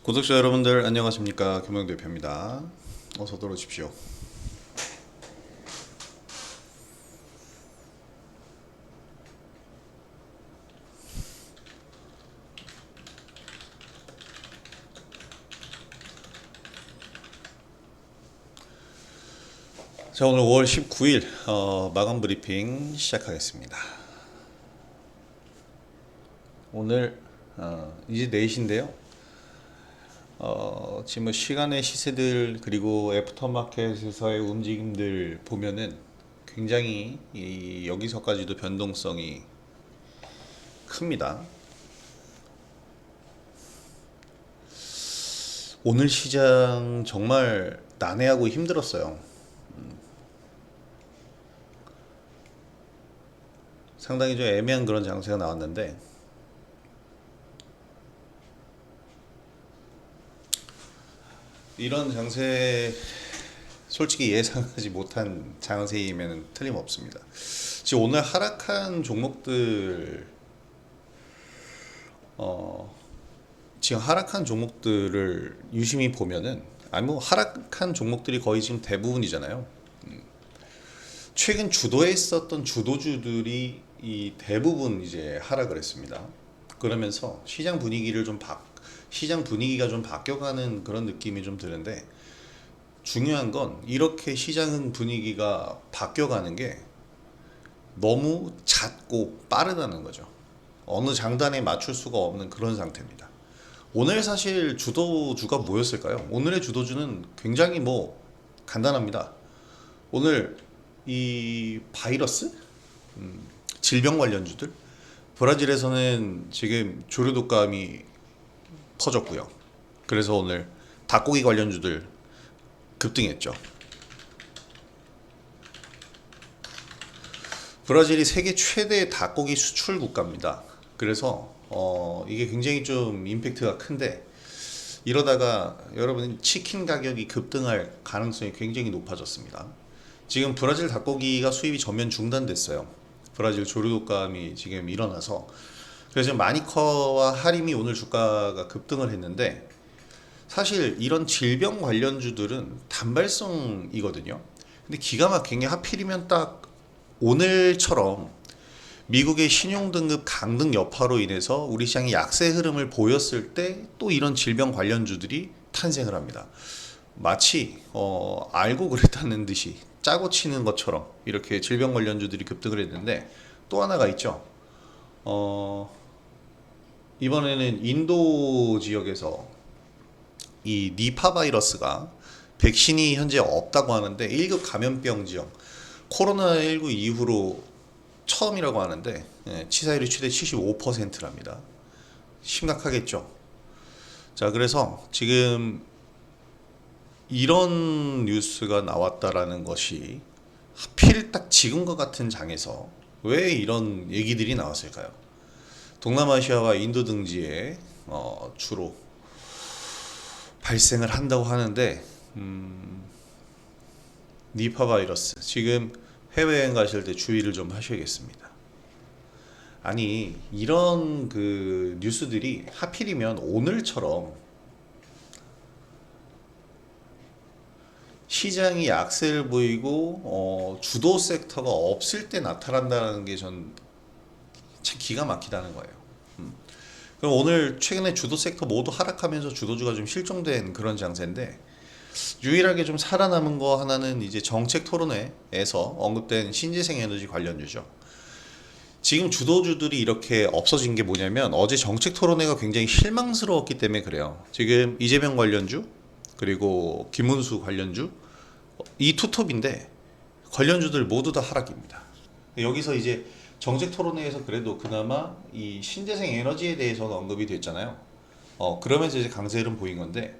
구독자 여러분들 안녕하십니까, 김영대표입니다. 어서 들어오십시오. 자, 오늘 5월 19일 마감 브리핑 시작하겠습니다. 오늘 이제 4시인데요. 지금 뭐 시간의 시세들 그리고 애프터마켓에서의 움직임들 보면은 굉장히 여기서까지도 변동성이 큽니다. 오늘 시장 정말 난해하고 힘들었어요. 상당히 좀 애매한 그런 장세가 나왔는데, 이런 장세 솔직히 예상하지 못한 장세이면 틀림없습니다. 지금 오늘 하락한 종목들, 지금 하락한 종목들을 유심히 보면은, 아니 뭐 하락한 종목들이 거의 지금 대부분이잖아요. 최근 주도에 있었던 주도주들이 이 대부분 이제 하락을 했습니다. 그러면서 시장 분위기가 좀 바뀌어가는 그런 느낌이 좀 드는데, 중요한 건 이렇게 시장 분위기가 바뀌어가는 게 너무 잦고 빠르다는 거죠. 어느 장단에 맞출 수가 없는 그런 상태입니다. 오늘 사실 주도주가 뭐였을까요? 오늘의 주도주는 굉장히 뭐 간단합니다. 오늘 이 바이러스, 질병 관련주들, 브라질에서는 지금 조류 독감이 터졌고요. 그래서 오늘 닭고기 관련주들 급등했죠. 브라질이 세계 최대 닭고기 수출 국가입니다. 그래서 이게 굉장히 좀 임팩트가 큰데, 이러다가 여러분 치킨 가격이 급등할 가능성이 굉장히 높아졌습니다. 지금 브라질 닭고기가 수입이 전면 중단됐어요. 브라질 조류 독감이 지금 일어나서. 그래서 마니커와 하림이 오늘 주가가 급등을 했는데, 사실 이런 질병 관련주들은 단발성이거든요. 근데 기가 막힌 게 하필이면 딱 오늘처럼 미국의 신용등급 강등 여파로 인해서 우리 시장이 약세 흐름을 보였을 때 또 이런 질병 관련주들이 탄생을 합니다. 마치 알고 그랬다는 듯이 짜고 치는 것처럼 이렇게 질병 관련주들이 급등을 했는데, 또 하나가 있죠. 이번에는 인도 지역에서 이 니파 바이러스가 백신이 현재 없다고 하는데, 1급 감염병 지역, 코로나19 이후로 처음이라고 하는데, 치사율이 최대 75%랍니다. 심각하겠죠. 자, 그래서 지금 이런 뉴스가 나왔다라는 것이 하필 딱 지금과 같은 장에서 왜 이런 얘기들이 나왔을까요? 동남아시아와 인도 등지에 주로 발생을 한다고 하는데, 니파 바이러스, 지금 해외여행 가실 때 주의를 좀 하셔야겠습니다. 아니, 이런 그 뉴스들이 하필이면 오늘처럼 시장이 약세를 보이고 주도 섹터가 없을 때 나타난다는 게 전 참 기가 막히다는 거예요. 그럼 오늘 최근에 주도 섹터 모두 하락하면서 주도주가 좀 실종된 그런 장세인데, 유일하게 좀 살아남은 거 하나는 이제 정책 토론회에서 언급된 신재생 에너지 관련주죠. 지금 주도주들이 이렇게 없어진 게 뭐냐면, 어제 정책 토론회가 굉장히 실망스러웠기 때문에 그래요. 지금 이재명 관련주 그리고 김문수 관련주, 이 투톱인데 관련주들 모두 다 하락입니다. 여기서 이제 정책 토론회에서 그래도 그나마 이 신재생 에너지에 대해서는 언급이 됐잖아요. 그러면서 이제 강세 흐름 보인 건데,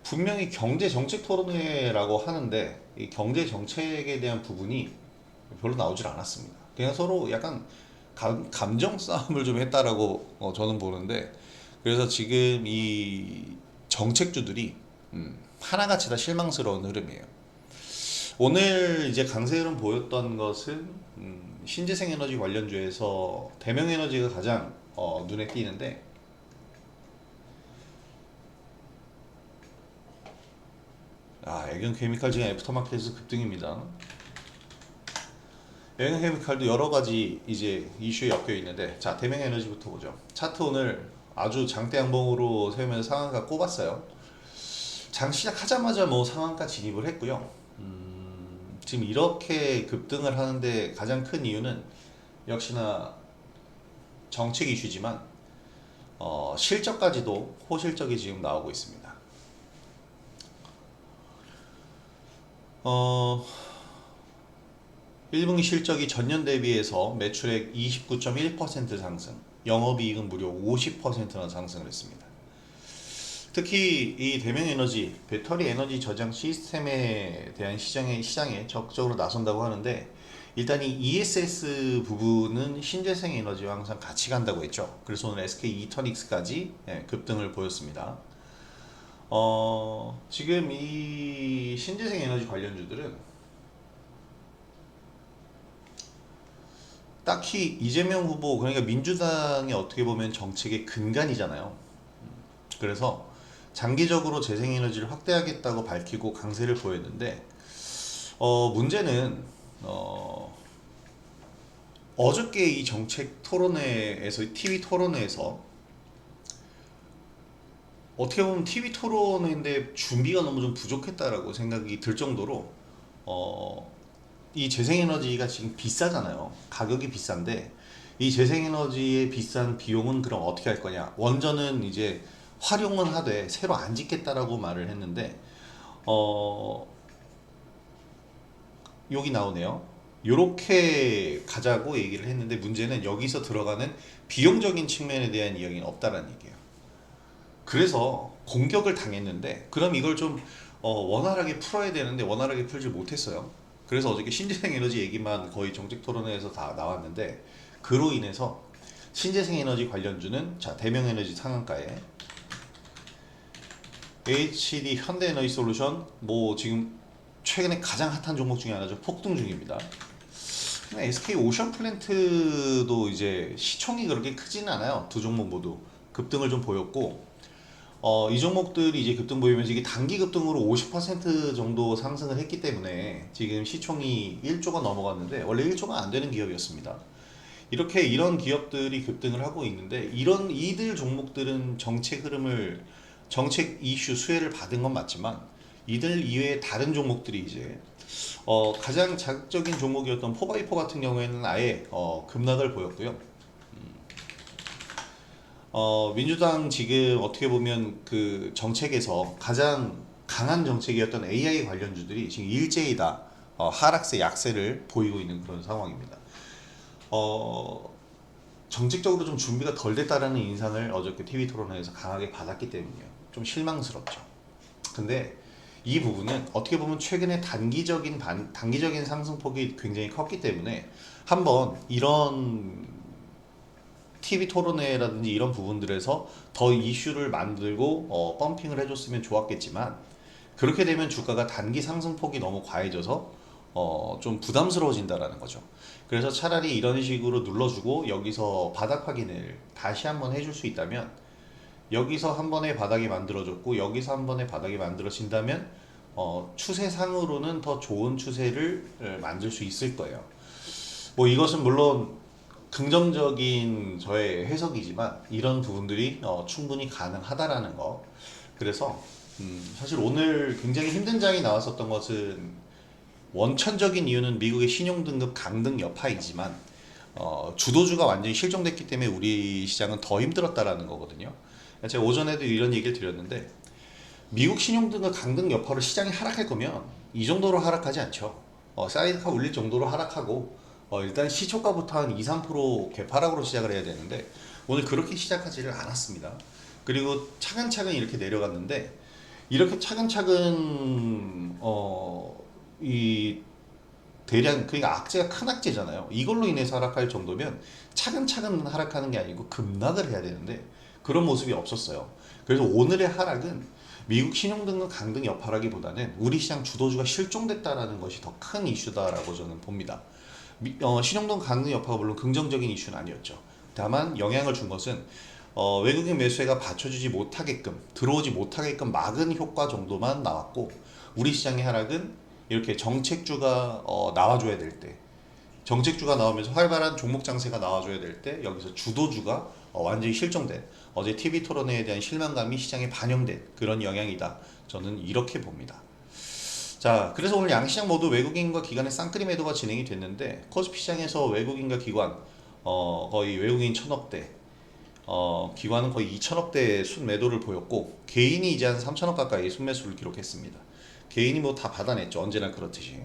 분명히 경제 정책 토론회라고 하는데 이 경제 정책에 대한 부분이 별로 나오질 않았습니다. 그냥 서로 약간 감정 싸움을 좀 했다라고 저는 보는데, 그래서 지금 이 정책주들이 하나같이 다 실망스러운 흐름이에요. 오늘 이제 강세 흐름 보였던 것은 신재생 에너지 관련주에서 대명에너지가 가장 눈에 띄는데, 애경케미칼 지금 애프터마켓에서 급등입니다. 애경케미칼도 여러 가지 이제 이슈에 엮여 있는데, 자, 대명에너지부터 보죠. 차트 오늘 아주 장대 양봉으로 세우면서 상한가 꼽았어요. 장 시작하자마자 뭐 상한가 진입을 했고요. 지금 이렇게 급등을 하는데 가장 큰 이유는 역시나 정책 이슈지만 실적까지도 호실적이 지금 나오고 있습니다. 1분기 실적이 전년 대비해서 매출액 29.1% 상승, 영업이익은 무려 50%나 상승을 했습니다. 특히 이 대명에너지, 배터리 에너지 저장 시스템에 대한 시장에 적극적으로 나선다고 하는데, 일단 이 ESS 부분은 신재생 에너지와 항상 같이 간다고 했죠. 그래서 오늘 SK 이터닉스까지 급등을 보였습니다. 지금 이 신재생 에너지 관련주들은 딱히 이재명 후보, 그러니까 민주당의 어떻게 보면 정책의 근간이잖아요. 그래서 장기적으로 재생에너지를 확대하겠다고 밝히고 강세를 보였는데, 문제는 어저께 이 정책 토론회에서, TV 토론회에서 어떻게 보면 TV 토론회인데 준비가 너무 좀 부족했다라고 생각이 들 정도로 이 재생에너지가 지금 비싸잖아요. 가격이 비싼데 이 재생에너지의 비싼 비용은 그럼 어떻게 할 거냐? 원전은 이제 활용은 하되 새로 안 짓겠다라고 말을 했는데, 여기 나오네요. 요렇게 가자고 얘기를 했는데, 문제는 여기서 들어가는 비용적인 측면에 대한 이야기는 없다라는 얘기예요. 그래서 공격을 당했는데, 그럼 이걸 좀 원활하게 풀어야 되는데 원활하게 풀지 못했어요. 그래서 어저께 신재생 에너지 얘기만 거의 정책 토론회에서 다 나왔는데, 그로 인해서 신재생 에너지 관련주는, 자, 대명에너지 상한가에 HD 현대에너지솔루션, 뭐 지금 최근에 가장 핫한 종목 중에 하나죠. 폭등 중입니다. SK 오션플랜트도 이제 시총이 그렇게 크지는 않아요. 두 종목 모두 급등을 좀 보였고, 이 종목들이 이제 급등 보이면서 이게 단기 급등으로 50% 정도 상승을 했기 때문에 지금 시총이 1조가 넘어갔는데, 원래 1조가 안 되는 기업이었습니다. 이렇게 이런 기업들이 급등을 하고 있는데, 이들 종목들은 정책 이슈 수혜를 받은 건 맞지만, 이들 이외에 다른 종목들이 이제 가장 자극적인 종목이었던 포바이포 같은 경우에는 아예 급락을 보였고요. 민주당 지금 어떻게 보면 그 정책에서 가장 강한 정책이었던 AI 관련주들이 지금 일제히 다 하락세, 약세를 보이고 있는 그런 상황입니다. 정책적으로 좀 준비가 덜 됐다라는 인상을 어저께 TV 토론회에서 강하게 받았기 때문이에요. 좀 실망스럽죠. 근데 이 부분은 어떻게 보면 최근에 단기적인 상승폭이 굉장히 컸기 때문에 한번 이런 TV 토론회라든지 이런 부분들에서 더 이슈를 만들고 펌핑을 해줬으면 좋았겠지만, 그렇게 되면 주가가 단기 상승폭이 너무 과해져서 좀 부담스러워진다라는 거죠. 그래서 차라리 이런 식으로 눌러주고 여기서 바닥 확인을 다시 한번 해줄 수 있다면, 여기서 한 번의 바닥이 만들어졌고 여기서 한 번의 바닥이 만들어진다면 추세상으로는 더 좋은 추세를 만들 수 있을 거예요. 뭐 이것은 물론 긍정적인 저의 해석이지만 이런 부분들이 충분히 가능하다라는 거. 그래서 사실 오늘 굉장히 힘든 장이 나왔었던 것은, 원천적인 이유는 미국의 신용등급 강등 여파이지만 주도주가 완전히 실종됐기 때문에 우리 시장은 더 힘들었다라는 거거든요. 제가 오전에도 이런 얘기를 드렸는데, 미국 신용등급 강등 여파로 시장이 하락할 거면 이 정도로 하락하지 않죠. 사이드카 올릴 정도로 하락하고 일단 시초가부터 한 2~3% 개파락으로 시작을 해야 되는데, 오늘 그렇게 시작하지를 않았습니다. 그리고 차근차근 이렇게 내려갔는데, 이렇게 차근차근 이 대량, 그러니까 악재가 큰 악재잖아요. 이걸로 인해서 하락할 정도면 차근차근 하락하는 게 아니고 급락을 해야 되는데 그런 모습이 없었어요. 그래서 오늘의 하락은 미국 신용등급 강등 여파라기보다는 우리 시장 주도주가 실종됐다라는 것이 더 큰 이슈다라고 저는 봅니다. 신용등급 강등 여파가 물론 긍정적인 이슈는 아니었죠. 다만 영향을 준 것은 외국인 매수세가 받쳐주지 못하게끔 들어오지 못하게끔 막은 효과 정도만 나왔고 우리 시장의 하락은 이렇게 정책주가 나와줘야 될 때 정책주가 나오면서 활발한 종목 장세가 나와줘야 될 때 여기서 주도주가 완전히 실종된 어제 TV 토론회에 대한 실망감이 시장에 반영된 그런 영향이다. 저는 이렇게 봅니다. 자, 그래서 오늘 양시장 모두 외국인과 기관의 쌍끌이 매도가 진행이 됐는데 코스피 시장에서 외국인과 기관 거의 외국인 1,000억대 기관은 거의 2,000억대 순매도를 보였고 개인이 이제 한 3,000억 가까이 순매수를 기록했습니다. 개인이 뭐 다 받아냈죠. 언제나 그렇듯이.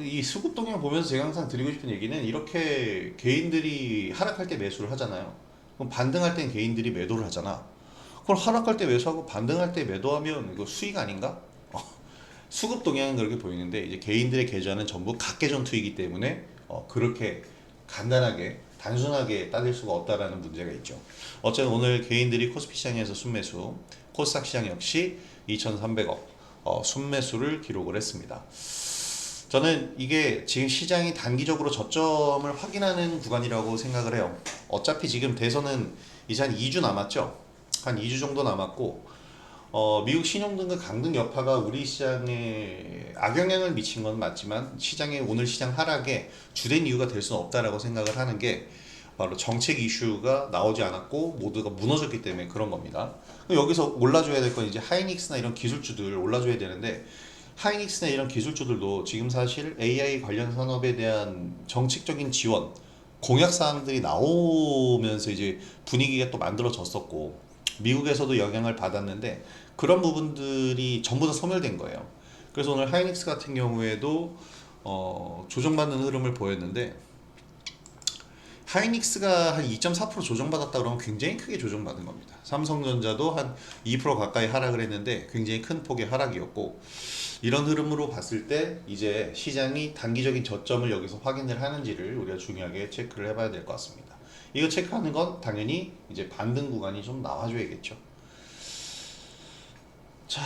이 수급 동향 보면서 제가 항상 드리고 싶은 얘기는 이렇게 개인들이 하락할 때 매수를 하잖아요. 그럼 반등할 땐 개인들이 매도를 하잖아. 그걸 하락할 때 매수하고 반등할 때 매도하면 이거 수익 아닌가? 수급 동향은 그렇게 보이는데 이제 개인들의 계좌는 전부 각계전 투이기 때문에 그렇게 간단하게 단순하게 따질 수가 없다라는 문제가 있죠. 어쨌든 오늘 개인들이 코스피 시장에서 순매수, 코스닥 시장 역시 2,300억 순매수를 기록을 했습니다. 저는 이게 지금 시장이 단기적으로 저점을 확인하는 구간이라고 생각을 해요. 어차피 지금 대선은 이제 한 2주 남았죠. 한 2주 정도 남았고 미국 신용등급 강등 여파가 우리 시장에 악영향을 미친 건 맞지만 시장의 오늘 시장 하락에 주된 이유가 될 수는 없다라고 생각을 하는 게 바로 정책 이슈가 나오지 않았고 모두가 무너졌기 때문에 그런 겁니다. 여기서 올라줘야 될 건 이제 하이닉스나 이런 기술주들 올라줘야 되는데 하이닉스나 이런 기술주들도 지금 사실 AI 관련 산업에 대한 정책적인 지원 공약 사항들이 나오면서 이제 분위기가 또 만들어졌었고 미국에서도 영향을 받았는데 그런 부분들이 전부 다 소멸된 거예요. 그래서 오늘 하이닉스 같은 경우에도 조정받는 흐름을 보였는데 하이닉스가 한 2.4% 조정받았다 그러면 굉장히 크게 조정받은 겁니다. 삼성전자도 한 2% 가까이 하락을 했는데 굉장히 큰 폭의 하락이었고 이런 흐름으로 봤을 때 이제 시장이 단기적인 저점을 여기서 확인을 하는지를 우리가 중요하게 체크를 해봐야 될 것 같습니다. 이거 체크하는 건 당연히 이제 반등 구간이 좀 나와줘야겠죠. 자,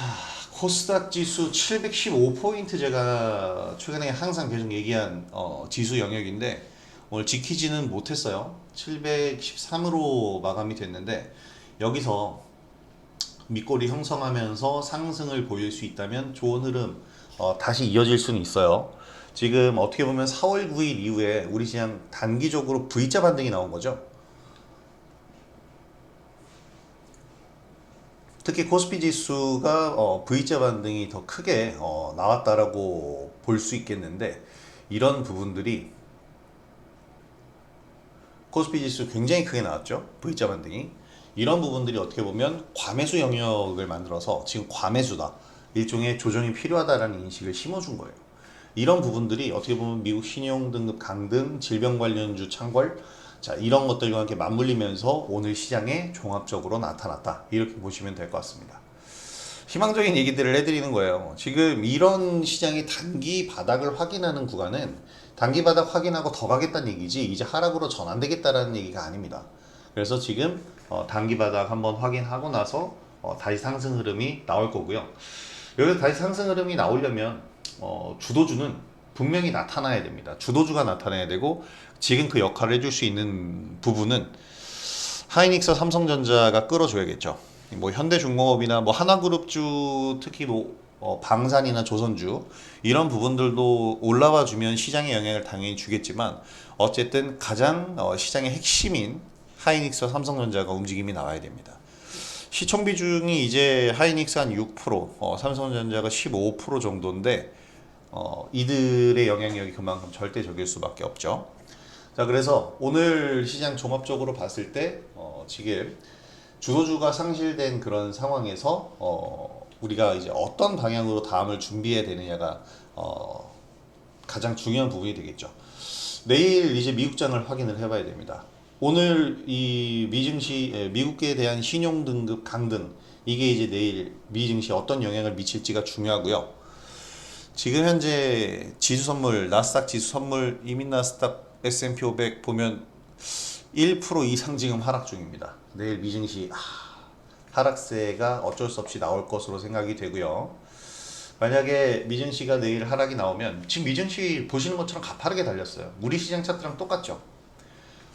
코스닥 지수 715포인트 제가 최근에 항상 계속 얘기한 지수 영역인데 오늘 지키지는 못했어요. 713으로 마감이 됐는데 여기서 밑꼬리 형성하면서 상승을 보일 수 있다면 좋은 흐름 다시 이어질 수는 있어요. 지금 어떻게 보면 4월 9일 이후에 우리 시장 단기적으로 V자 반등이 나온 거죠. 특히 코스피 지수가 V자 반등이 더 크게 나왔다라고 볼 수 있겠는데 이런 부분들이 코스피 지수 굉장히 크게 나왔죠. V자 반등이. 이런 부분들이 어떻게 보면 과매수 영역을 만들어서 지금 과매수다. 일종의 조정이 필요하다라는 인식을 심어준 거예요. 이런 부분들이 어떻게 보면 미국 신용등급 강등, 질병 관련주 창궐, 자 이런 것들과 함께 맞물리면서 오늘 시장에 종합적으로 나타났다. 이렇게 보시면 될 것 같습니다. 희망적인 얘기들을 해드리는 거예요. 지금 이런 시장의 단기 바닥을 확인하는 구간은 단기 바닥 확인하고 더 가겠다는 얘기지 이제 하락으로 전환되겠다라는 얘기가 아닙니다. 그래서 지금 단기 바닥 한번 확인하고 나서 다시 상승 흐름이 나올 거고요. 여기서 다시 상승 흐름이 나오려면 주도주는 분명히 나타나야 됩니다. 주도주가 나타나야 되고 지금 그 역할을 해줄 수 있는 부분은 하이닉스, 삼성전자가 끌어줘야겠죠. 뭐 현대중공업이나 뭐 하나그룹주 특히 뭐 방산이나 조선주 이런 부분들도 올라와 주면 시장에 영향을 당연히 주겠지만 어쨌든 가장 시장의 핵심인 하이닉스와 삼성전자가 움직임이 나와야 됩니다. 시총 비중이 이제 하이닉스 한 6%, 삼성전자가 15% 정도인데 이들의 영향력이 그만큼 절대적일 수밖에 없죠. 자, 그래서 오늘 시장 종합적으로 봤을 때 지금 주도주가 상실된 그런 상황에서 우리가 이제 어떤 방향으로 다음을 준비해야 되느냐가 가장 중요한 부분이 되겠죠. 내일 이제 미국장을 확인을 해봐야 됩니다. 오늘 이 미증시 미국에 대한 신용 등급 강등 이게 이제 내일 미증시에 어떤 영향을 미칠지가 중요하고요. 지금 현재 지수 선물 나스닥 지수 선물 이민 나스닥 S&P 500 보면 1% 이상 지금 하락 중입니다. 내일 미증시 하락세가 어쩔 수 없이 나올 것으로 생각이 되고요. 만약에 미증시가 내일 하락이 나오면 지금 미증시 보시는 것처럼 가파르게 달렸어요. 우리 시장 차트랑 똑같죠.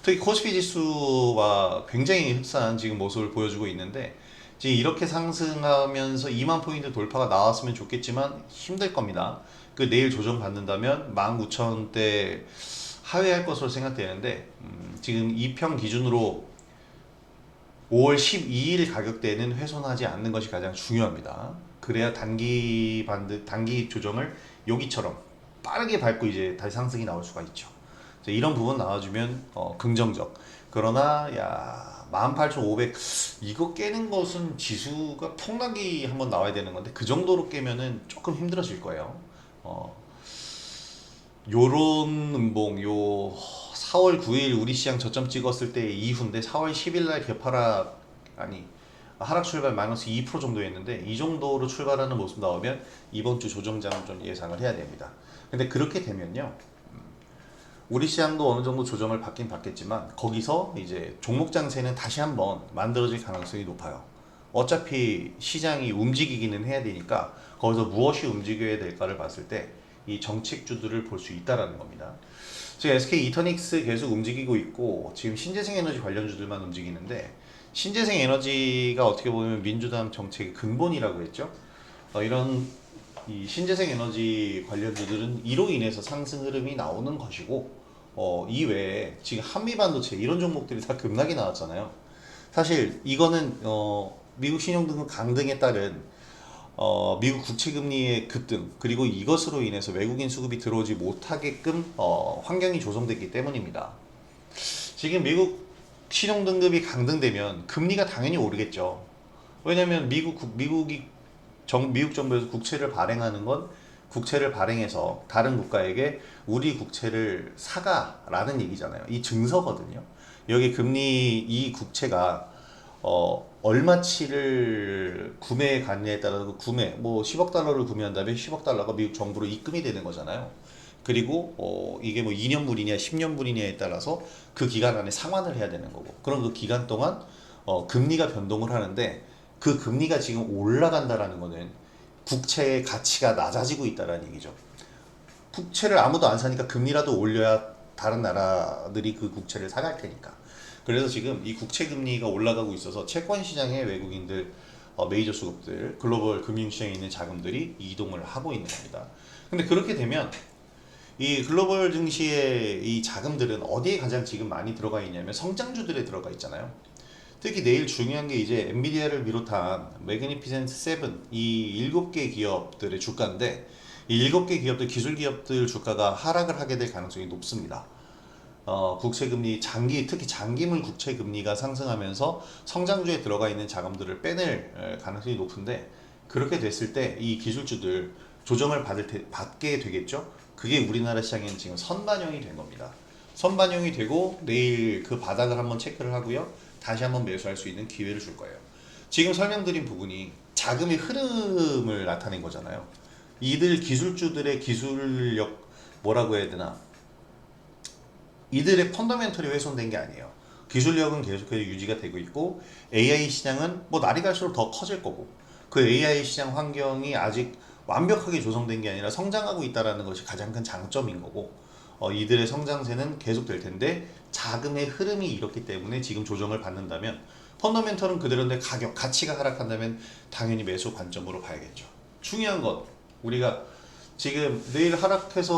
특히 코스피 지수와 굉장히 흡사한 지금 모습을 보여주고 있는데 지금 이렇게 상승하면서 2만 포인트 돌파가 나왔으면 좋겠지만 힘들 겁니다. 그 내일 조정 받는다면 19,000대 하회할 것으로 생각되는데 지금 2평 기준으로 5월 12일 가격대는 훼손하지 않는 것이 가장 중요합니다. 그래야 단기 조정을 여기처럼 빠르게 밟고 이제 다시 상승이 나올 수가 있죠. 이런 부분 나와주면 긍정적. 그러나 야 18,500 이거 깨는 것은 지수가 폭락이 한번 나와야 되는 건데 그 정도로 깨면은 조금 힘들어질 거예요. 요런 음봉 요 4월 9일 우리 시장 저점 찍었을 때 이후인데 4월 10일 날 개파락 아니 하락 출발 마이너스 2% 정도였는데 이 정도로 출발하는 모습 나오면 이번 주 조정장은 좀 예상을 해야 됩니다. 근데 그렇게 되면요. 우리 시장도 어느 정도 조정을 받긴 받겠지만 거기서 이제 종목 장세는 다시 한번 만들어질 가능성이 높아요. 어차피 시장이 움직이기는 해야 되니까 거기서 무엇이 움직여야 될까를 봤을 때 이 정책주들을 볼 수 있다라는 겁니다. 지금 SK 이터닉스 계속 움직이고 있고 지금 신재생 에너지 관련주들만 움직이는데 신재생 에너지가 어떻게 보면 민주당 정책의 근본이라고 했죠. 이런 이 신재생 에너지 관련주들은 이로 인해서 상승 흐름이 나오는 것이고 이 외에 지금 한미반도체 이런 종목들이 다 급락이 나왔잖아요. 사실 이거는 미국 신용등급 강등에 따른 미국 국채금리의 급등 그리고 이것으로 인해서 외국인 수급이 들어오지 못하게끔 환경이 조성됐기 때문입니다. 지금 미국 신용등급이 강등되면 금리가 당연히 오르겠죠. 왜냐하면 미국 정부에서 국채를 발행하는 건 국채를 발행해서 다른 국가에게 우리 국채를 사가라는 얘기잖아요. 이 증서거든요. 여기 금리 이 국채가 얼마치를 구매에 갔냐에 따라서 뭐 10억 달러를 구매한다면 10억 달러가 미국 정부로 입금이 되는 거잖아요. 그리고 이게 뭐 2년분이냐 10년분이냐에 따라서 그 기간 안에 상환을 해야 되는 거고 그럼 그 기간 동안 금리가 변동을 하는데 그 금리가 지금 올라간다라는 거는 국채의 가치가 낮아지고 있다라는 얘기죠. 국채를 아무도 안 사니까 금리라도 올려야 다른 나라들이 그 국채를 사갈 테니까. 그래서 지금 이 국채 금리가 올라가고 있어서 채권 시장의 외국인들 메이저 수급들 글로벌 금융시장에 있는 자금들이 이동을 하고 있는 겁니다. 근데 그렇게 되면 이 글로벌 증시의 이 자금들은 어디에 가장 지금 많이 들어가 있냐면 성장주들에 들어가 있잖아요. 특히 내일 중요한 게 이제 엔비디아를 비롯한 매그니피센트 7 이 7개 기업들의 주가인데 이 7개 기업들 기술 기업들 주가가 하락을 하게 될 가능성이 높습니다. 국채금리 특히 장기물 국채금리가 상승하면서 성장주에 들어가 있는 자금들을 빼낼 가능성이 높은데 그렇게 됐을 때 이 기술주들 조정을 받게 되겠죠. 그게 우리나라 시장에는 지금 선반영이 된 겁니다. 선반영이 되고 내일 그 바닥을 한번 체크를 하고요. 다시 한번 매수할 수 있는 기회를 줄 거예요. 지금 설명드린 부분이 자금의 흐름을 나타낸 거잖아요. 이들 기술주들의 기술력 뭐라고 해야 되나? 이들의 펀더멘털이 훼손된 게 아니에요. 기술력은 계속해서 유지가 되고 있고 AI 시장은 뭐 날이 갈수록 더 커질 거고 그 AI 시장 환경이 아직 완벽하게 조성된 게 아니라 성장하고 있다는 것이 가장 큰 장점인 거고 이들의 성장세는 계속될 텐데 자금의 흐름이 이렇기 때문에 지금 조정을 받는다면 펀더멘털은 그대로인데 가치가 하락한다면 당연히 매수 관점으로 봐야겠죠. 중요한 건 우리가 지금 내일 하락해서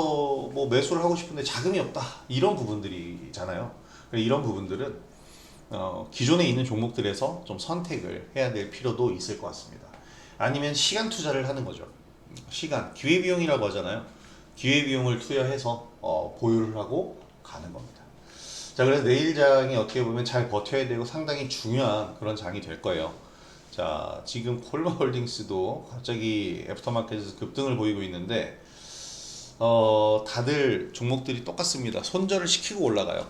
뭐 매수를 하고 싶은데 자금이 없다 이런 부분들이잖아요. 이런 부분들은 기존에 있는 종목들에서 좀 선택을 해야 될 필요도 있을 것 같습니다. 아니면 시간 투자를 하는 거죠. 시간 기회비용이라고 하잖아요. 기회비용을 투여해서 보유를 하고 가는 겁니다. 자, 그래서 내일 장이 어떻게 보면 잘 버텨야 되고 상당히 중요한 그런 장이 될 거예요. 자, 지금 콜마홀딩스도 갑자기 애프터마켓에서 급등을 보이고 있는데 다들 종목들이 똑같습니다. 손절을 시키고 올라가요.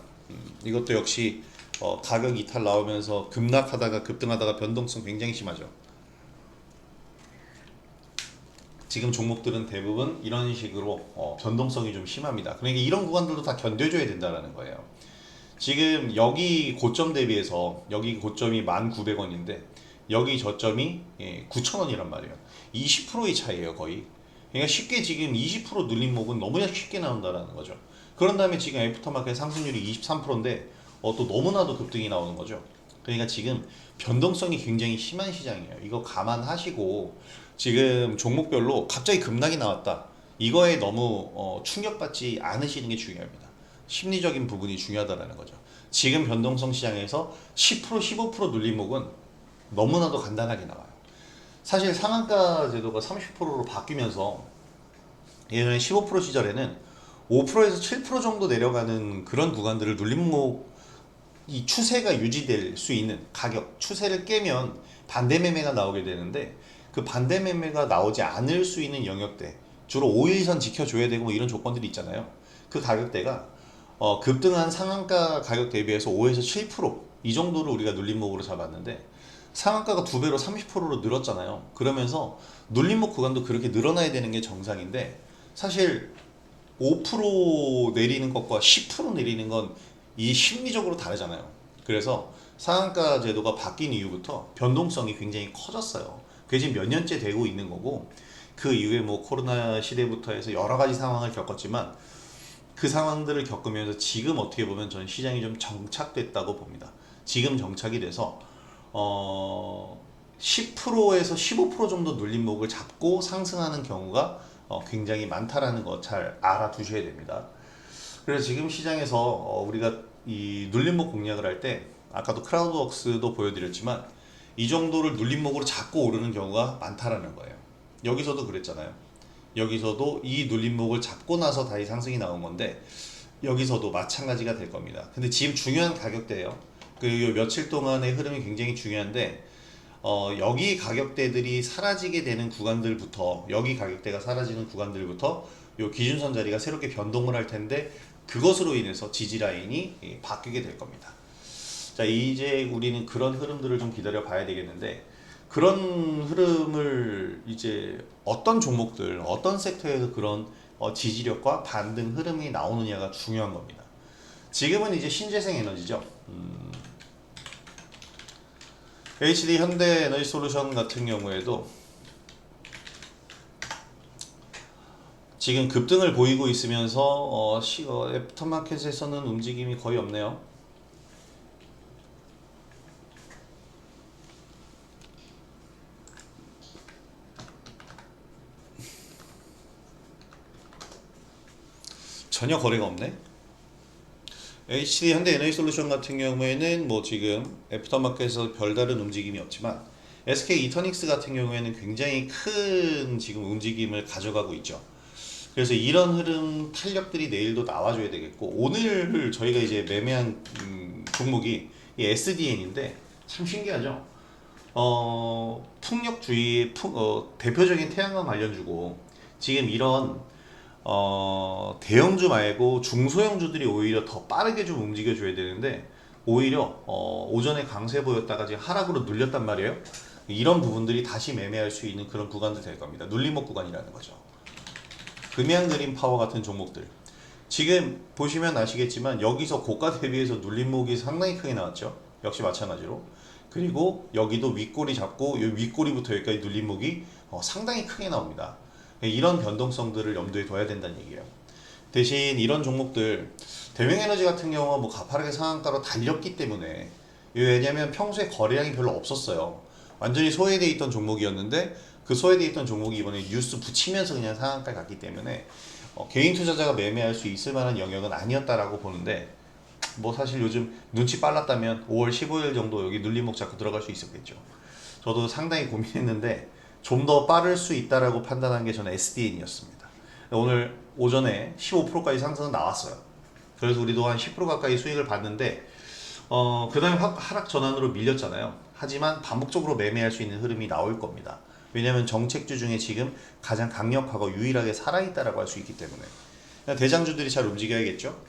이것도 역시 가격 이탈 나오면서 급락하다가 급등하다가 변동성 굉장히 심하죠. 지금 종목들은 대부분 이런 식으로 변동성이 좀 심합니다. 그러니까 이런 구간들도 다 견뎌줘야 된다는 거예요. 지금 여기 고점 대비해서 여기 고점이 1,900원인데 여기 저점이 9,000원이란 말이에요. 20%의 차이예요, 거의. 그러니까 쉽게 지금 20% 눌린 목은 너무나 쉽게 나온다는 거죠. 그런 다음에 지금 애프터마켓 상승률이 23%인데 또 너무나도 급등이 나오는 거죠. 그러니까 지금 변동성이 굉장히 심한 시장이에요. 이거 감안하시고 지금 종목별로 갑자기 급락이 나왔다. 이거에 너무 충격받지 않으시는 게 중요합니다. 심리적인 부분이 중요하다라는 거죠. 지금 변동성 시장에서 10% 15% 눌림목은 너무나도 간단하게 나와요. 사실 상한가 제도가 30%로 바뀌면서 예전에 15% 시절에는 5%에서 7% 정도 내려가는 그런 구간들을 눌림목 이 추세가 유지될 수 있는 가격 추세를 깨면 반대 매매가 나오게 되는데 그 반대 매매가 나오지 않을 수 있는 영역대 주로 5일선 지켜줘야 되고 뭐 이런 조건들이 있잖아요. 그 가격대가 급등한 상한가 가격 대비해서 5에서 7%이 정도를 우리가 눌림목으로 잡았는데 상한가가 2배로 30%로 늘었잖아요. 그러면서 눌림목 구간도 그렇게 늘어나야 되는 게 정상인데 사실 5% 내리는 것과 10% 내리는 건 이 심리적으로 다르잖아요. 그래서 상한가 제도가 바뀐 이후부터 변동성이 굉장히 커졌어요. 그게 지금 몇 년째 되고 있는 거고 그 이후에 뭐 코로나 시대부터 해서 여러 가지 상황을 겪었지만 그 상황들을 겪으면서 지금 어떻게 보면 저는 시장이 좀 정착됐다고 봅니다. 지금 정착이 돼서 10%에서 15% 정도 눌림목을 잡고 상승하는 경우가 굉장히 많다라는 거 잘 알아두셔야 됩니다. 그래서 지금 시장에서 우리가 이 눌림목 공략을 할 때 아까도 크라우드웍스도 보여드렸지만 이 정도를 눌림목으로 잡고 오르는 경우가 많다라는 거예요. 여기서도 그랬잖아요. 여기서도 이 눌림목을 잡고 나서 다시 상승이 나온 건데 여기서도 마찬가지가 될 겁니다. 근데 지금 중요한 가격대예요. 그 며칠 동안의 흐름이 굉장히 중요한데 여기 가격대들이 사라지게 되는 구간들부터 여기 가격대가 사라지는 구간들부터 요 기준선 자리가 새롭게 변동을 할 텐데 그것으로 인해서 지지 라인이 바뀌게 될 겁니다. 자, 이제 우리는 그런 흐름들을 좀 기다려 봐야 되겠는데 그런 흐름을 이제 어떤 종목들, 어떤 섹터에서 그런 지지력과 반등 흐름이 나오느냐가 중요한 겁니다. 지금은 이제 신재생 에너지죠. HD 현대 에너지 솔루션 같은 경우에도 지금 급등을 보이고 있으면서 애프터마켓에서는 움직임이 거의 없네요. 전혀 거래가 없네. HD 현대 에너지 솔루션 같은 경우에는 뭐 지금 애프터마켓에서 별다른 움직임이 없지만 SK 이터닉스 같은 경우에는 굉장히 큰 지금 움직임을 가져가고 있죠. 그래서 이런 흐름 탄력들이 내일도 나와줘야 되겠고 오늘 저희가 이제 매매한 종목이 이 SDN인데 참 신기하죠. 풍력주의 대표적인 태양광 관련주고 지금 이런 대형주 말고 중소형주들이 오히려 더 빠르게 좀 움직여줘야 되는데 오히려 오전에 강세 보였다가 지금 하락으로 눌렸단 말이에요. 이런 부분들이 다시 매매할 수 있는 그런 구간도 될 겁니다. 눌림목 구간이라는 거죠. 금양 그린 파워 같은 종목들 지금 보시면 아시겠지만 여기서 고가 대비해서 눌림목이 상당히 크게 나왔죠. 역시 마찬가지로 그리고 여기도 윗꼬리 잡고 이 윗꼬리부터 여기까지 눌림목이 상당히 크게 나옵니다. 이런 변동성들을 염두에 둬야 된다는 얘기예요. 대신 이런 종목들 대명에너지 같은 경우가 뭐 가파르게 상한가로 달렸기 때문에 왜냐면 평소에 거래량이 별로 없었어요. 완전히 소외되어 있던 종목이었는데 그 소외되어 있던 종목이 이번에 뉴스 붙이면서 그냥 상한가에 갔기 때문에 개인 투자자가 매매할 수 있을 만한 영역은 아니었다라고 보는데 뭐 사실 요즘 눈치 빨랐다면 5월 15일 정도 여기 눌림목 잡고 들어갈 수 있었겠죠. 저도 상당히 고민했는데 좀 더 빠를 수 있다라고 판단한 게 저는 SDN이었습니다. 오늘 오전에 15%까지 상승은 나왔어요. 그래서 우리도 한 10% 가까이 수익을 봤는데 그 다음에 하락 전환으로 밀렸잖아요. 하지만 반복적으로 매매할 수 있는 흐름이 나올 겁니다. 왜냐하면 정책주 중에 지금 가장 강력하고 유일하게 살아있다라고 할 수 있기 때문에 대장주들이 잘 움직여야겠죠.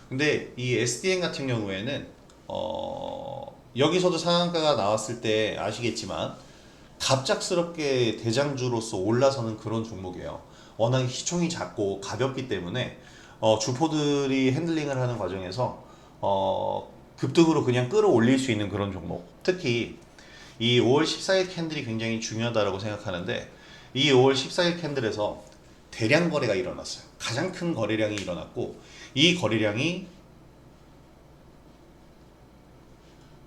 근데 이 SDN 같은 경우에는 여기서도 상한가가 나왔을 때 아시겠지만 갑작스럽게 대장주로서 올라서는 그런 종목이에요. 워낙 시총이 작고 가볍기 때문에 주포들이 핸들링을 하는 과정에서 급등으로 그냥 끌어올릴 수 있는 그런 종목. 특히 이 5월 14일 캔들이 굉장히 중요하다고 생각하는데 이 5월 14일 캔들에서 대량 거래가 일어났어요. 가장 큰 거래량이 일어났고 이 거래량이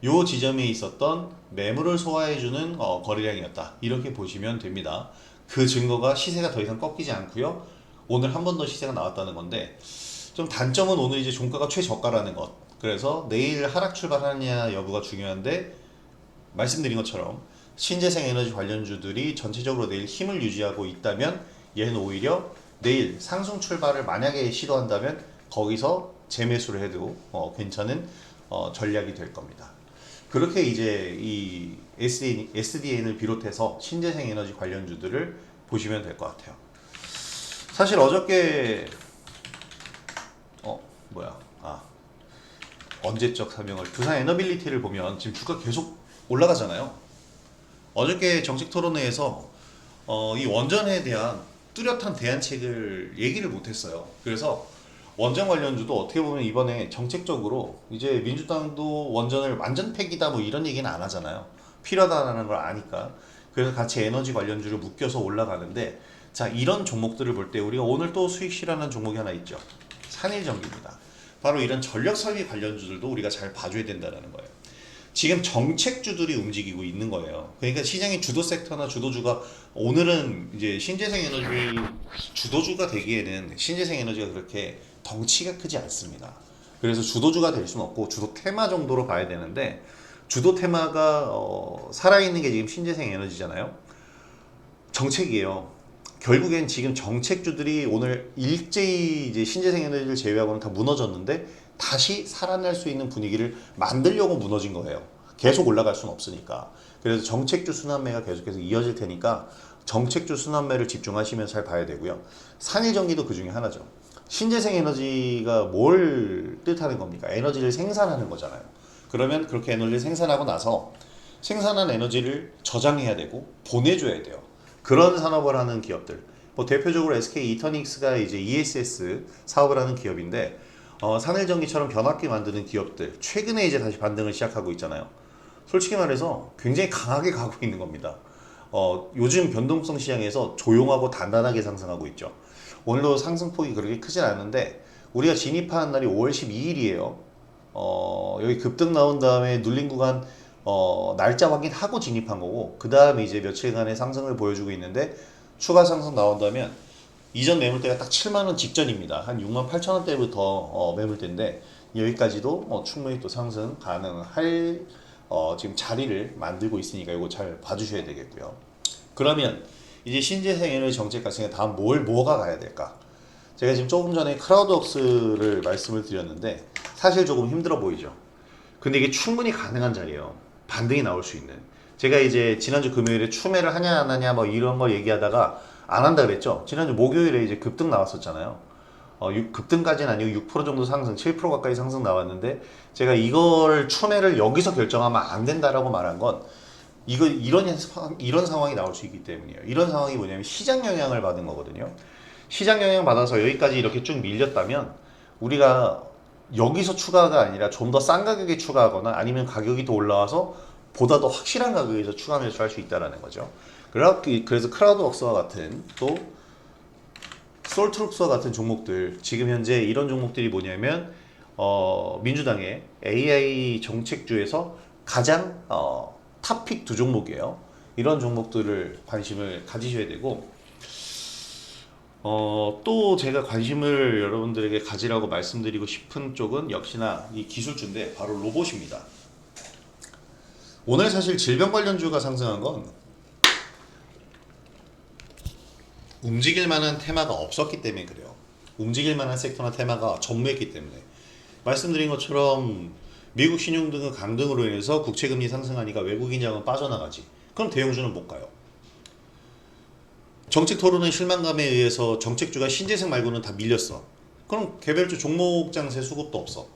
요 지점에 있었던 매물을 소화해주는 거래량이었다. 이렇게 보시면 됩니다. 그 증거가 시세가 더 이상 꺾이지 않고요. 오늘 한 번 더 시세가 나왔다는 건데 좀 단점은 오늘 이제 종가가 최저가라는 것. 그래서 내일 하락 출발하느냐 여부가 중요한데 말씀드린 것처럼 신재생 에너지 관련주들이 전체적으로 내일 힘을 유지하고 있다면 얘는 오히려 내일 상승 출발을 만약에 시도한다면 거기서 재매수를 해도 괜찮은 전략이 될 겁니다. 그렇게 이제 이 SDN을 비롯해서 신재생 에너지 관련주들을 보시면 될 것 같아요. 사실 어저께 언제적 사명을 두산 에너빌리티를 보면 지금 주가 계속 올라가잖아요. 어저께 정책 토론회에서 이 원전에 대한 뚜렷한 대안책을 얘기를 못했어요. 그래서 원전 관련주도 어떻게 보면 이번에 정책적으로 이제 민주당도 원전을 완전 폐기다 뭐 이런 얘기는 안 하잖아요. 필요하다는 걸 아니까. 그래서 같이 에너지 관련주를 묶여서 올라가는데 자 이런 종목들을 볼 때 우리가 오늘 또 수익 실현한 종목이 하나 있죠. 산일전기입니다. 바로 이런 전력 설비 관련주들도 우리가 잘 봐줘야 된다는 거예요. 지금 정책주들이 움직이고 있는 거예요. 그러니까 시장의 주도 섹터나 주도주가 오늘은 이제 신재생 에너지 주도주가 되기에는 신재생 에너지가 그렇게 덩치가 크지 않습니다. 그래서 주도주가 될 수는 없고 주도 테마 정도로 봐야 되는데 주도 테마가 살아있는 게 지금 신재생 에너지잖아요. 정책이에요. 결국엔 지금 정책주들이 오늘 일제히 이제 신재생 에너지를 제외하고는 다 무너졌는데 다시 살아날 수 있는 분위기를 만들려고 무너진 거예요. 계속 올라갈 수는 없으니까. 그래서 정책주 순환매가 계속해서 이어질 테니까 정책주 순환매를 집중하시면서 잘 봐야 되고요. 산일전기도 그 중에 하나죠. 신재생 에너지가 뭘 뜻하는 겁니까? 에너지를 생산하는 거잖아요. 그러면 그렇게 에너지를 생산하고 나서 생산한 에너지를 저장해야 되고 보내줘야 돼요. 그런 산업을 하는 기업들. 뭐 대표적으로 SK 이터닉스가 이제 ESS 사업을 하는 기업인데 산일전기처럼 변압기 만드는 기업들 최근에 이제 다시 반등을 시작하고 있잖아요. 솔직히 말해서 굉장히 강하게 가고 있는 겁니다. 요즘 변동성 시장에서 조용하고 단단하게 상승하고 있죠. 오늘도 상승폭이 그렇게 크진 않은데 우리가 진입한 날이 5월 12일이에요. 여기 급등 나온 다음에 눌린 구간 날짜 확인하고 진입한 거고 그 다음에 이제 며칠간의 상승을 보여주고 있는데 추가 상승 나온다면 이전 매물대가 딱 7만원 직전입니다. 한 6만 8천원대부터 매물대인데 여기까지도 충분히 또 상승 가능할 지금 자리를 만들고 있으니까 이거 잘 봐주셔야 되겠고요. 그러면 이제 신재생 에너지 정책 같은 게 다음 뭐가 가야 될까? 제가 지금 조금 전에 크라우드웍스를 말씀을 드렸는데 사실 조금 힘들어 보이죠. 근데 이게 충분히 가능한 자리예요. 반등이 나올 수 있는. 제가 이제 지난주 금요일에 추매를 하냐 안 하냐 뭐 이런 거 얘기하다가 안 한다 그랬죠. 지난주 목요일에 이제 급등 나왔었잖아요. 급등까지는 아니고 6% 정도 상승, 7% 가까이 상승 나왔는데 제가 이걸 추매를 여기서 결정하면 안 된다라고 말한 건 이런 상황이 나올 수 있기 때문이에요. 이런 상황이 뭐냐면 시장 영향을 받은 거거든요. 시장 영향 받아서 여기까지 이렇게 쭉 밀렸다면 우리가 여기서 추가가 아니라 좀 더 싼 가격에 추가하거나 아니면 가격이 더 올라와서 보다 더 확실한 가격에서 추가 매수할 수 있다는 거죠. 그래서 크라우드웍스와 같은 또 솔트룩스와 같은 종목들 지금 현재 이런 종목들이 뭐냐면 민주당의 AI 정책주에서 가장 탑픽 두 종목이에요. 이런 종목들을 관심을 가지셔야 되고 또 제가 관심을 여러분들에게 가지라고 말씀드리고 싶은 쪽은 역시나 이 기술주인데 바로 로봇입니다. 오늘 사실 질병 관련주가 상승한 건 움직일 만한 테마가 없었기 때문에 그래요. 움직일 만한 섹터나 테마가 전무했기 때문에 말씀드린 것처럼 미국 신용 등의 강등으로 인해서 국채금리 상승하니까 외국인 자금 빠져나가지. 그럼 대형주는 못 가요. 정책 토론의 실망감에 의해서 정책주가 신재생 말고는 다 밀렸어. 그럼 개별주 종목 장세 수급도 없어.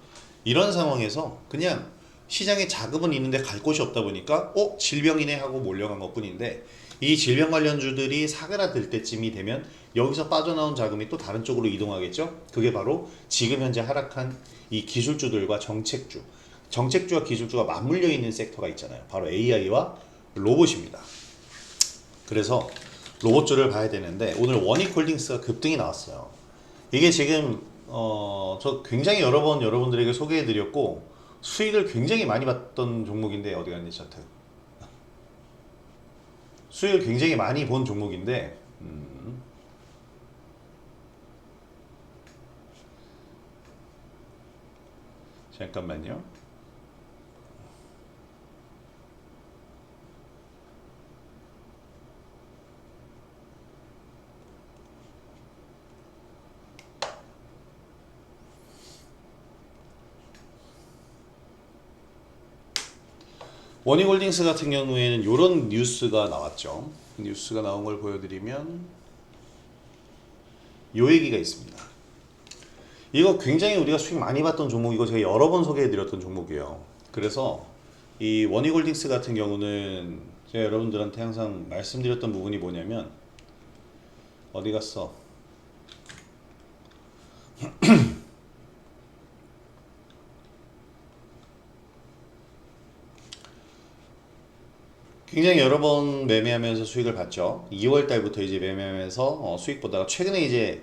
이런 상황에서 그냥 시장에 자금은 있는데 갈 곳이 없다 보니까 질병이네 하고 몰려간 것 뿐인데 이 질병 관련주들이 사그라들 때쯤이 되면 여기서 빠져나온 자금이 또 다른 쪽으로 이동하겠죠. 그게 바로 지금 현재 하락한 이 기술주들과 정책주와 기술주가 맞물려 있는 섹터가 있잖아요. 바로 AI와 로봇입니다. 그래서 로봇주를 봐야 되는데 오늘 원익홀딩스가 급등이 나왔어요. 이게 지금 저 굉장히 여러 번 여러분들에게 소개해드렸고 수익을 굉장히 많이 봤던 종목인데 어디 갔니 차트? 수익을 굉장히 많이 본 종목인데 잠깐만요. 원익홀딩스 같은 경우에는 이런 뉴스가 나왔죠. 뉴스가 나온 걸 보여드리면 요 얘기가 있습니다. 이거 굉장히 우리가 수익 많이 봤던 종목이고 제가 여러 번 소개해드렸던 종목이에요. 그래서 이 원익홀딩스 같은 경우는 제가 여러분들한테 항상 말씀드렸던 부분이 뭐냐면 어디 갔어? 굉장히 여러 번 매매하면서 수익을 봤죠. 2월 달부터 이제 매매하면서 수익 보다가 최근에 이제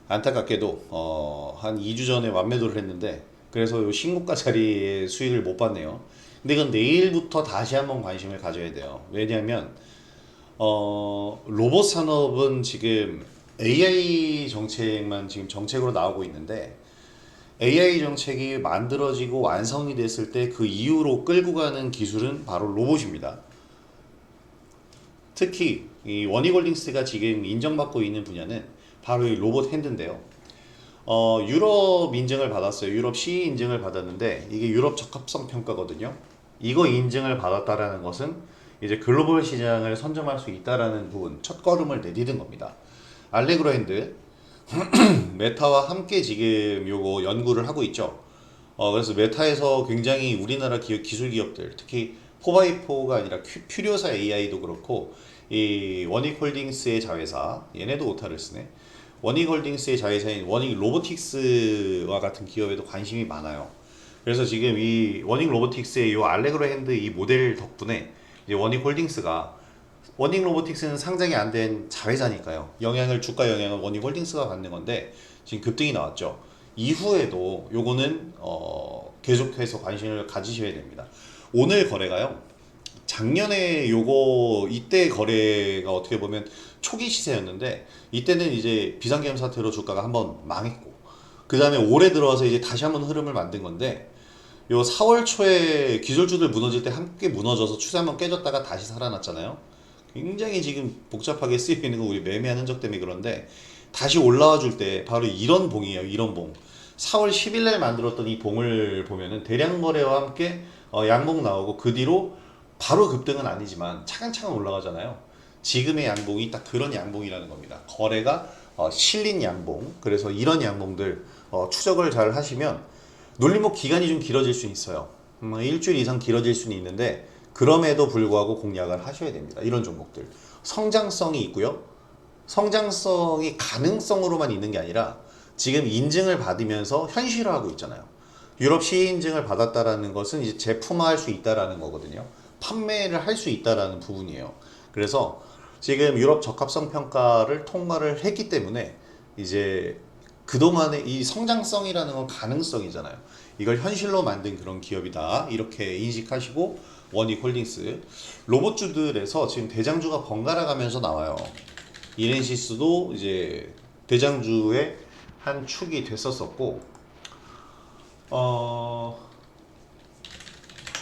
안타깝게도 한 2주 전에 완매도를 했는데 그래서 요 신고가 자리에 수익을 못 봤네요. 근데 이건 내일부터 다시 한번 관심을 가져야 돼요. 왜냐하면 로봇 산업은 지금 AI 정책만 지금 정책으로 나오고 있는데 AI 정책이 만들어지고 완성이 됐을 때 그 이후로 끌고 가는 기술은 바로 로봇입니다. 특히 이 원익홀딩스가 지금 인정받고 있는 분야는 바로 이 로봇 핸드인데요. 유럽 인증을 받았어요. 유럽 CE 인증을 받았는데 이게 유럽 적합성 평가거든요. 이거 인증을 받았다라는 것은 이제 글로벌 시장을 선점할 수 있다라는 부분, 첫 걸음을 내디딘 겁니다. 알레그로 핸드 메타와 함께 지금 요거 연구를 하고 있죠. 그래서 메타에서 굉장히 우리나라 기술 기업들, 특히 4x4가 아니라 퓨리오사 AI도 그렇고 이 원익홀딩스의 자회사, 얘네도 오타를 쓰네. 원익홀딩스의 자회사인 원익 로보틱스와 같은 기업에도 관심이 많아요. 그래서 지금 이 원익 로보틱스의 이 알레그로 핸드 이 모델 덕분에 이제 원익 로보틱스는 상장이 안 된 자회사니까요. 주가 영향을 원익 홀딩스가 받는 건데 지금 급등이 나왔죠. 이후에도 요거는 계속해서 관심을 가지셔야 됩니다. 오늘 거래가요. 작년에 이때 거래가 어떻게 보면 초기 시세였는데 이때는 이제 비상계엄 사태로 주가가 한번 망했고 그 다음에 올해 들어와서 이제 다시 한번 흐름을 만든 건데 요 4월 초에 기술주들 무너질 때 함께 무너져서 추세 한번 깨졌다가 다시 살아났잖아요. 굉장히 지금 복잡하게 쓰여 있는 거 우리 매매한 흔적 때문에 그런데 다시 올라와 줄 때 바로 이런 봉이에요. 이런 봉. 4월 10일 날 만들었던 이 봉을 보면은 대량 거래와 함께 양봉 나오고 그 뒤로 바로 급등은 아니지만 차근차근 올라가잖아요. 지금의 양봉이 딱 그런 양봉이라는 겁니다. 거래가 실린 양봉. 그래서 이런 양봉들 추적을 잘 하시면 눌림목 기간이 좀 길어질 수 있어요. 일주일 이상 길어질 수는 있는데 그럼에도 불구하고 공략을 하셔야 됩니다. 이런 종목들. 성장성이 있고요. 성장성이 가능성으로만 있는 게 아니라 지금 인증을 받으면서 현실화하고 있잖아요. 유럽 CE 인증을 받았다라는 것은 이제 제품화할 수 있다라는 거거든요. 판매를 할 수 있다라는 부분이에요. 그래서 지금 유럽 적합성 평가를 통과를 했기 때문에 이제 그동안의 이 성장성이라는 건 가능성이잖아요. 이걸 현실로 만든 그런 기업이다. 이렇게 인식하시고 원익홀딩스 로봇주들에서 지금 대장주가 번갈아 가면서 나와요. 이렌시스도 이제 대장주의 한 축이 됐었었고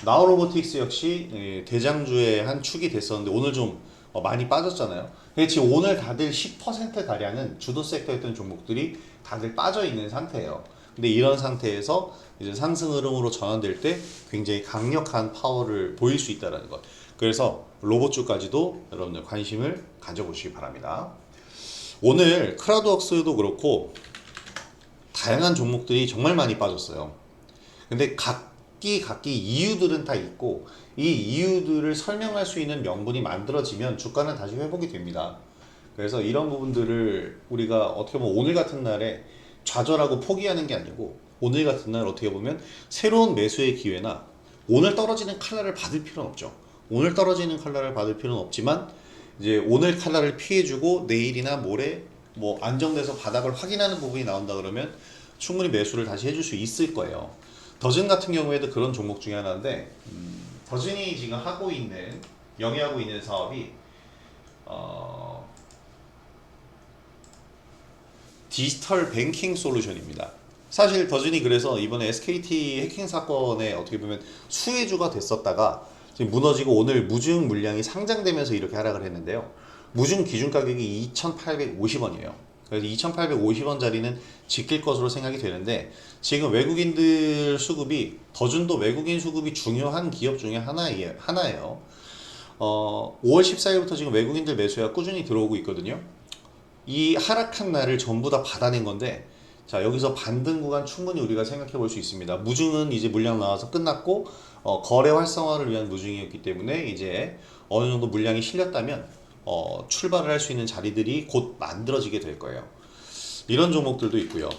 나우로보틱스 역시 대장주의 한 축이 됐었는데 오늘 좀 많이 빠졌잖아요. 근데 지금 오늘 다들 10% 가량은 주도 섹터였던 종목들이 다들 빠져 있는 상태예요. 근데 이런 상태에서 이제 상승 흐름으로 전환될 때 굉장히 강력한 파워를 보일 수 있다는 것. 그래서 로봇주까지도 여러분들 관심을 가져보시기 바랍니다. 오늘 크라우드웍스도 그렇고 다양한 종목들이 정말 많이 빠졌어요. 근데 각기 이유들은 다 있고 이 이유들을 설명할 수 있는 명분이 만들어지면 주가는 다시 회복이 됩니다. 그래서 이런 부분들을 우리가 어떻게 보면 오늘 같은 날에 좌절하고 포기하는 게 아니고 오늘 같은 날 어떻게 보면 새로운 매수의 기회나 오늘 떨어지는 칼날을 받을 필요는 없죠. 오늘 떨어지는 칼날을 받을 필요는 없지만 이제 오늘 칼날을 피해주고 내일이나 모레 뭐 안정돼서 바닥을 확인하는 부분이 나온다 그러면 충분히 매수를 다시 해줄 수 있을 거예요. 더진 같은 경우에도 그런 종목 중에 하나인데 더진이 지금 영위하고 있는 사업이 디지털 뱅킹 솔루션입니다. 사실 더진이 그래서 이번에 SKT 해킹 사건에 어떻게 보면 수혜주가 됐었다가 지금 무너지고 오늘 무증 물량이 상장되면서 이렇게 하락을 했는데요. 무증 기준 가격이 2,850원이에요. 그래서 2,850원짜리는 지킬 것으로 생각이 되는데 지금 외국인들 수급이 더준도 외국인 수급이 중요한 기업 중에 하나예요. 5월 14일부터 지금 외국인들 매수가 꾸준히 들어오고 있거든요. 이 하락한 날을 전부 다 받아낸 건데 자 여기서 반등 구간 충분히 우리가 생각해 볼 수 있습니다. 무증은 이제 물량 나와서 끝났고 거래 활성화를 위한 무증이었기 때문에 이제 어느 정도 물량이 실렸다면 출발을 할 수 있는 자리들이 곧 만들어지게 될 거예요. 이런 종목들도 있고요.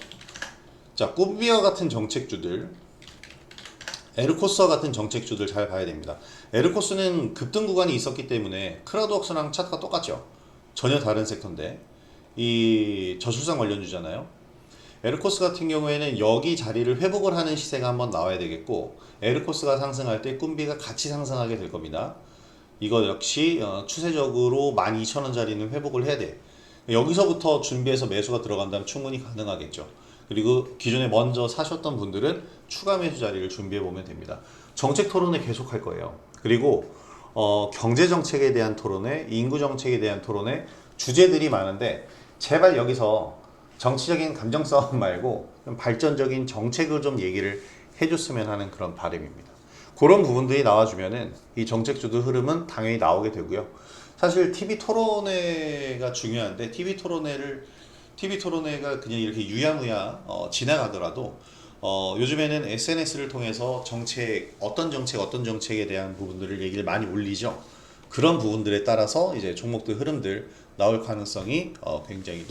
자 꾸비어 같은 정책주들, 에르코스와 같은 정책주들 잘 봐야 됩니다. 에르코스는 급등 구간이 있었기 때문에 크라우드웍스랑 차트가 똑같죠. 전혀 다른 섹터인데 이 저출산 관련주잖아요. 에르코스 같은 경우에는 여기 자리를 회복을 하는 시세가 한번 나와야 되겠고 에르코스가 상승할 때 꿈비가 같이 상승하게 될 겁니다. 이거 역시 추세적으로 12,000원짜리는 회복을 해야 돼. 여기서부터 준비해서 매수가 들어간다면 충분히 가능하겠죠. 그리고 기존에 먼저 사셨던 분들은 추가 매수 자리를 준비해 보면 됩니다. 정책 토론회 계속 할 거예요. 그리고 경제 정책에 대한 토론회, 인구 정책에 대한 토론회 주제들이 많은데 제발 여기서 정치적인 감정 싸움 말고 좀 발전적인 정책을 좀 얘기를 해줬으면 하는 그런 바람입니다. 그런 부분들이 나와주면은 이 정책주도 흐름은 당연히 나오게 되고요. 사실 TV 토론회가 중요한데 TV 토론회가 그냥 이렇게 유야무야 지나가더라도 요즘에는 SNS를 통해서 어떤 정책에 대한 부분들을 얘기를 많이 올리죠. 그런 부분들에 따라서 이제 종목들 흐름들 나올 가능성이 굉장히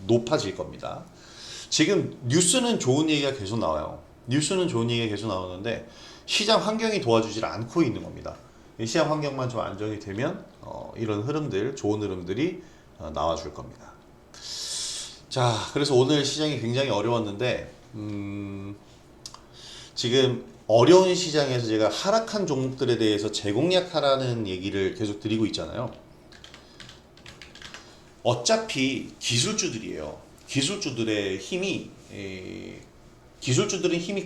높아질 겁니다. 지금 뉴스는 좋은 얘기가 계속 나와요. 뉴스는 좋은 얘기가 계속 나오는데 시장 환경이 도와주질 않고 있는 겁니다. 시장 환경만 좀 안정이 되면 이런 흐름들, 좋은 흐름들이 나와줄 겁니다. 자, 그래서 오늘 시장이 굉장히 어려웠는데 지금 어려운 시장에서 제가 하락한 종목들에 대해서 재공략하라는 얘기를 계속 드리고 있잖아요. 어차피 기술주들이에요. 기술주들은 힘이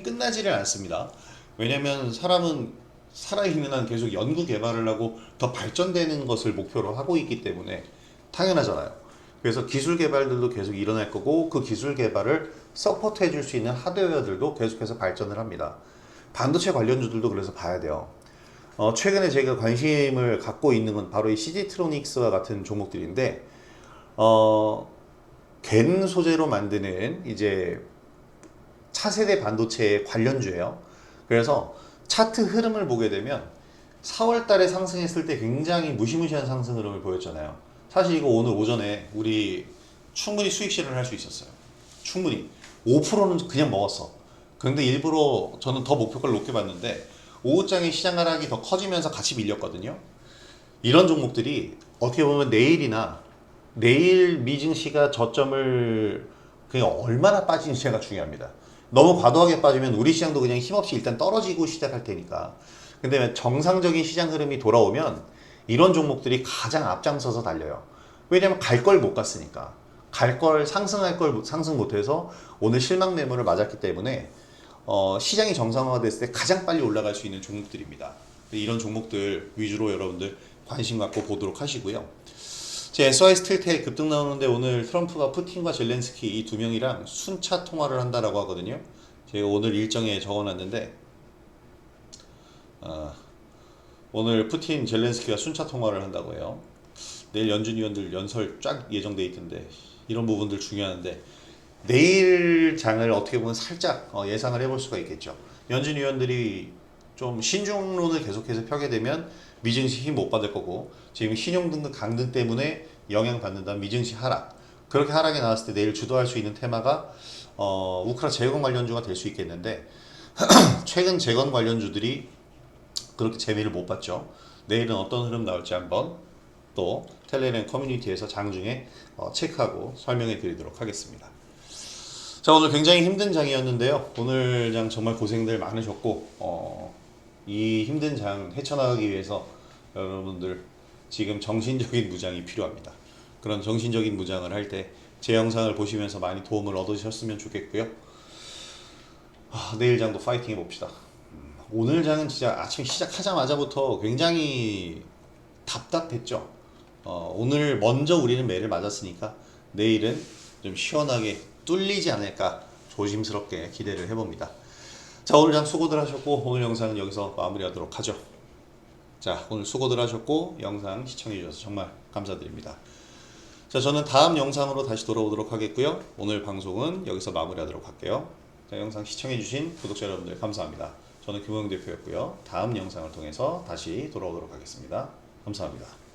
끝나지를 않습니다. 왜냐면 사람은 살아있는 한 계속 연구 개발을 하고 더 발전되는 것을 목표로 하고 있기 때문에 당연하잖아요. 그래서 기술 개발들도 계속 일어날 거고 그 기술 개발을 서포트 해줄 수 있는 하드웨어들도 계속해서 발전을 합니다. 반도체 관련주들도 그래서 봐야 돼요. 최근에 제가 관심을 갖고 있는 건 바로 이 CG트로닉스와 같은 종목들인데 갠 소재로 만드는 이제 차세대 반도체 관련주예요. 그래서 차트 흐름을 보게 되면 4월 달에 상승했을 때 굉장히 무시무시한 상승 흐름을 보였잖아요. 사실 이거 오늘 오전에 우리 충분히 수익 실현을 할 수 있었어요. 충분히 5%는 그냥 먹었어. 근데 일부러 저는 더 목표가를 높게 봤는데 오후장에 시장 하락이 더 커지면서 같이 밀렸거든요. 이런 종목들이 어떻게 보면 내일 미증시가 저점을 그냥 얼마나 빠지는지가 중요합니다. 너무 과도하게 빠지면 우리 시장도 그냥 힘없이 일단 떨어지고 시작할 테니까. 근데 정상적인 시장 흐름이 돌아오면 이런 종목들이 가장 앞장서서 달려요. 왜냐면 갈 걸 못 갔으니까. 상승할 걸 상승 못해서 오늘 실망 매물을 맞았기 때문에 시장이 정상화됐을 때 가장 빨리 올라갈 수 있는 종목들입니다. 이런 종목들 위주로 여러분들 관심 갖고 보도록 하시고요. 제 SY 스틸텍 급등 나오는데 오늘 트럼프가 푸틴과 젤렌스키 이 두 명이랑 순차 통화를 한다라고 하거든요. 제가 오늘 일정에 적어놨는데 오늘 푸틴 젤렌스키가 순차 통화를 한다고 해요. 내일 연준 위원들 연설 쫙 예정돼 있던데 이런 부분들 중요한데 내일 장을 어떻게 보면 살짝 예상을 해볼 수가 있겠죠. 연준 위원들이 좀 신중론을 계속해서 펴게 되면 미증시 힘 못 받을 거고 지금 신용등급 강등 때문에 영향받는다면 미증시 하락. 그렇게 하락이 나왔을 때 내일 주도할 수 있는 테마가 우크라 재건 관련주가 될 수 있겠는데 최근 재건 관련주들이 그렇게 재미를 못 봤죠. 내일은 어떤 흐름 나올지 한번 또 텔레그램 커뮤니티에서 장중에 체크하고 설명해 드리도록 하겠습니다. 자, 오늘 굉장히 힘든 장이었는데요. 오늘 장 정말 고생들 많으셨고, 이 힘든 장 헤쳐나가기 위해서 여러분들 지금 정신적인 무장이 필요합니다. 그런 정신적인 무장을 할 때 제 영상을 보시면서 많이 도움을 얻으셨으면 좋겠고요. 내일 장도 파이팅 해봅시다. 오늘 장은 진짜 아침 시작하자마자부터 굉장히 답답했죠. 오늘 먼저 우리는 매를 맞았으니까 내일은 좀 시원하게 뚫리지 않을까 조심스럽게 기대를 해봅니다. 자, 오늘 장 수고들 하셨고 오늘 영상은 여기서 마무리하도록 하죠. 자, 오늘 수고들 하셨고 영상 시청해 주셔서 정말 감사드립니다. 자, 저는 다음 영상으로 다시 돌아오도록 하겠고요. 오늘 방송은 여기서 마무리하도록 할게요. 자, 영상 시청해 주신 구독자 여러분들 감사합니다. 저는 김호영 대표였고요. 다음 영상을 통해서 다시 돌아오도록 하겠습니다. 감사합니다.